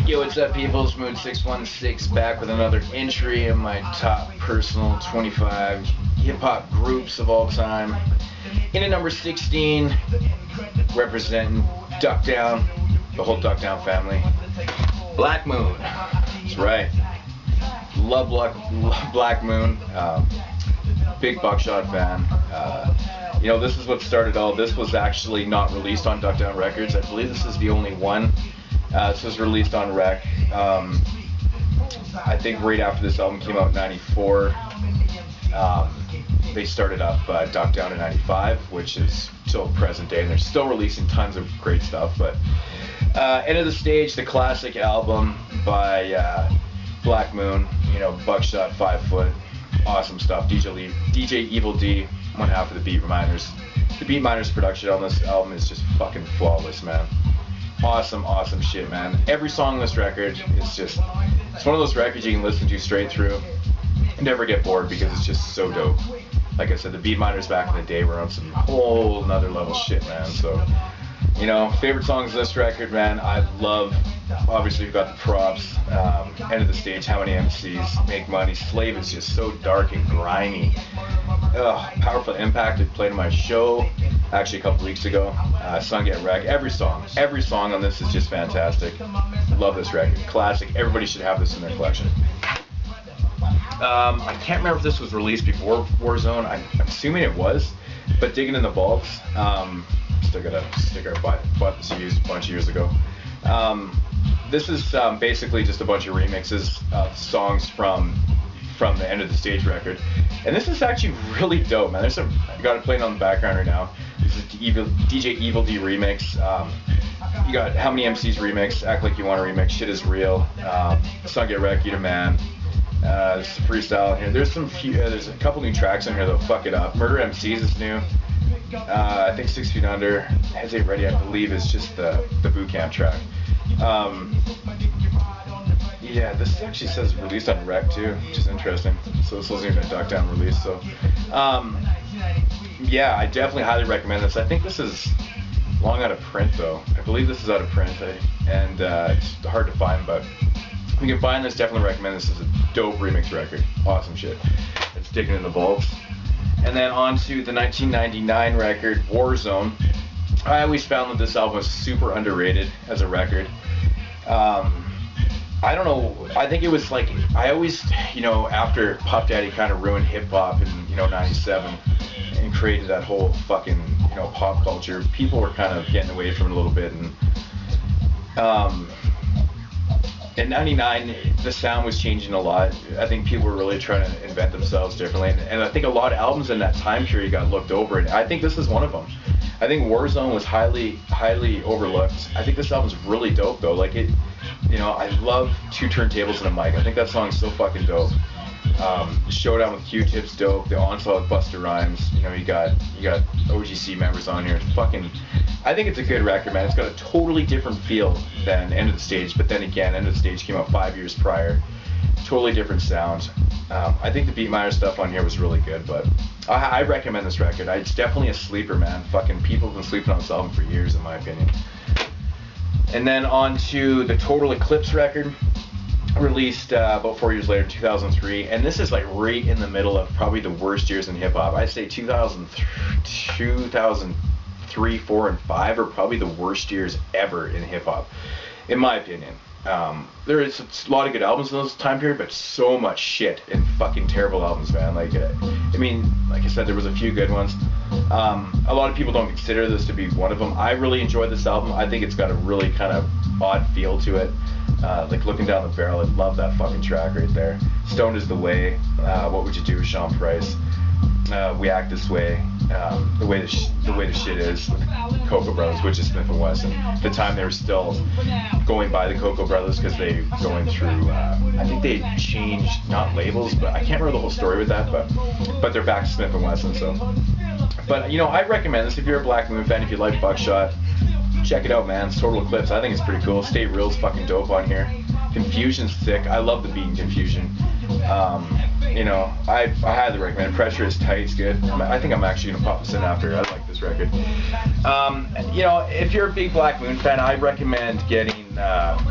Yo, what's up, people? It's Mood 616 back with another entry in my top personal 25 hip-hop groups of all time. In at number 16, representing Duck Down, the whole Duck Down family, Black Moon. That's right. Love Black Moon. Big Buckshot fan. This is what started all. This was actually not released on Duck Down Records. I believe this is the only one. This was released on Rec. I think right after this album came out in 94, they started up Duck Down in 95, which is still present day, and they're still releasing tons of great stuff. But End of the Stage, the classic album by Black Moon, Buckshot, 5 Foot, awesome stuff. DJ Evil D, one half of the Beat Miners. The Beat Miners production on this album is just fucking flawless, man. Awesome shit, man. Every song on this record is just, it's one of those records you can listen to straight through and never get bored because it's just so dope. Like I said, the Beat Miners back in the day were on some whole nother level shit, man. So, favorite songs of this record, man, I love, obviously you've got the props, End of the Stage, How Many MCs, Make Money, Slave is just so dark and grimy. Powerful Impact, it played on my show actually a couple weeks ago. Sung Get Wreck, every song on this is just fantastic. Love this record, classic. Everybody should have this in their collection. I can't remember if this was released before Warzone. I'm assuming it was, but Digging in the Vaults, still got a sticker. I bought this used a bunch of years ago. This is basically just a bunch of remixes of songs from the End of the Stage record, and this is actually really dope, man. I got it playing on the background right now. This is DJ Evil D remix. You got How Many MCs remix, Act Like You Want to remix, Shit Is Real, Sung Get Wreck, You the Man. There's some freestyle here. There's a couple new tracks in here that'll fuck it up. Murder MCs is new. I think 6 Feet Under, Heads Ain't Ready, I believe, is just the boot camp track. Yeah, this actually says released on Rec too, which is interesting. So this wasn't even a Duck Down release. So, yeah, I definitely highly recommend this. I think this is long out of print though. I believe this is out of print, and it's hard to find, but if you can find this, definitely recommend this. This is a dope remix record. Awesome shit. It's Digging in the Vaults. And then on to the 1999 record, Warzone. I always found that this album was super underrated as a record. I don't know, I think it was like, I always, after Puff Daddy kind of ruined hip-hop in, 97 and created that whole fucking, pop culture, people were kind of getting away from it a little bit, and in 99, the sound was changing a lot. I think people were really trying to invent themselves differently, and I think a lot of albums in that time period got looked over, and I think this is one of them. I think Warzone was highly overlooked. I think this album's really dope though. Like it, I love Two Turntables and a Mic. I think that song's so fucking dope. Showdown with Q-Tip's dope. The Onslaught with Busta Rhymes. You got OGC members on here. I think it's a good record, man. It's got a totally different feel than End of the Stage, but then again, End of the Stage came out 5 years prior. Totally different sound. I think the Beat Miner stuff on here was really good, but I recommend this record. It's definitely a sleeper, man. Fucking people have been sleeping on this album for years, in my opinion. And then on to the Total Eclipse record, released about 4 years later, 2003. And this is like right in the middle of probably the worst years in hip-hop. I'd say 2003, 4, and 5 are probably the worst years ever in hip-hop, in my opinion. There is a lot of good albums in this time period, but so much shit and fucking terrible albums, man. Like I said, there was a few good ones. A lot of people don't consider this to be one of them. I really enjoyed this album. I think it's got a really kind of odd feel to it. Like Looking Down the Barrel, I love that fucking track right there. Stoned is the Way. What Would You Do with Sean Price? We Act This Way. The way the shit is with Cocoa Brothers, which is Smith & Wesson. At the time they were still going by the Cocoa Brothers because they going through, I think they changed, not labels, but I can't remember the whole story with that, but they're back to Smith & Wesson, so. But, I recommend this if you're a Black Moon fan, if you like Buckshot, check it out, man. It's Total Eclipse. I think it's pretty cool. Stay Real's fucking dope on here. Confusion's sick. I love the beat in Confusion. I highly recommend it. Pressure is tight. It's good. I think I'm actually gonna pop this in after. I like this record. you know, if you're a big Black Moon fan, I recommend getting,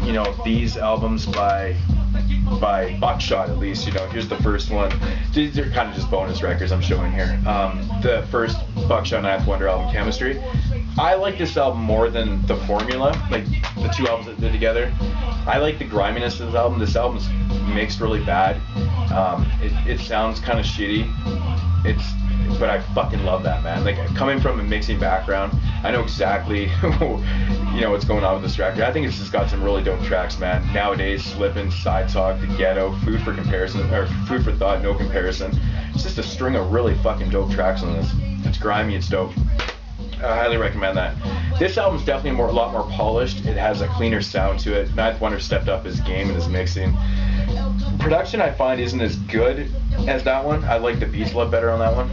you know, these albums by Buckshot at least. You know, here's the first one. These are kind of just bonus records I'm showing here. The first Buckshot Ninth Wonder album, Chemistry. I like this album more than The Formula, like the two albums that they did together. I like the griminess of this album. This album's mixed really bad. It sounds kind of shitty. But I fucking love that, man. Like, coming from a mixing background, I know exactly, you know, what's going on with this record. I think it's just got some really dope tracks, man. Nowadays, Slippin', Side Talk, The Ghetto, Food for Comparison, or Food for Thought, No Comparison. It's just a string of really fucking dope tracks on this. It's grimy, it's dope. I highly recommend that. This album's definitely a lot more polished. It has a cleaner sound to it. Ninth Wonder stepped up his game and his mixing. Production, I find, isn't as good as that one. I like the beats a lot better on that one.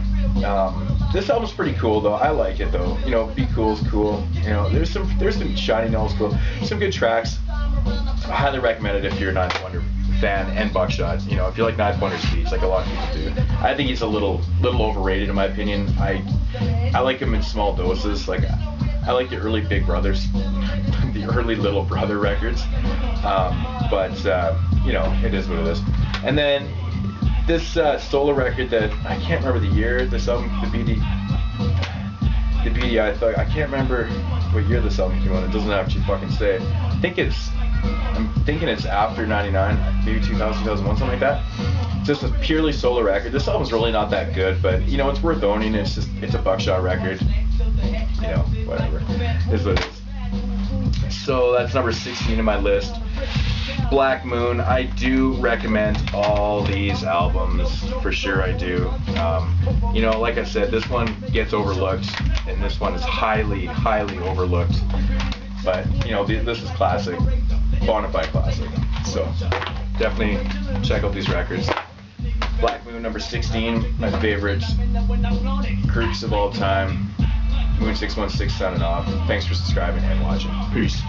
This album's pretty cool though. I like it though. You know, Be Cool's cool. You know, there's some shiny notes, cool. Some good tracks. I highly recommend it if you're a Ninth Wonder fan and Buckshot. You know, if you like Ninth Wonder's beats, like a lot of people do. I think he's a little overrated in my opinion. I like him in small doses. Like, I like the early Big Brothers, the early Little Brother records. But you know, it is what it is. And then this solo record that I can't remember the year. This album, the BDI. I can't remember what year this album came out. It doesn't actually fucking say. I'm thinking it's after '99, maybe 2000, 2001, something like that. It's just a purely solo record. This album's really not that good, but you know, it's worth owning. It's a Buckshot record. You know, whatever. It's what it is. So that's number 16 in my list. Black Moon. I do recommend all these albums, for sure I do. You know, like I said, this one gets overlooked, and this one is highly, highly overlooked. But, you know, this is classic, bonafide classic. So, definitely check out these records. Black Moon, number 16, my favorites. Groups of all time. Moon616 signing off. Thanks for subscribing and watching. Peace.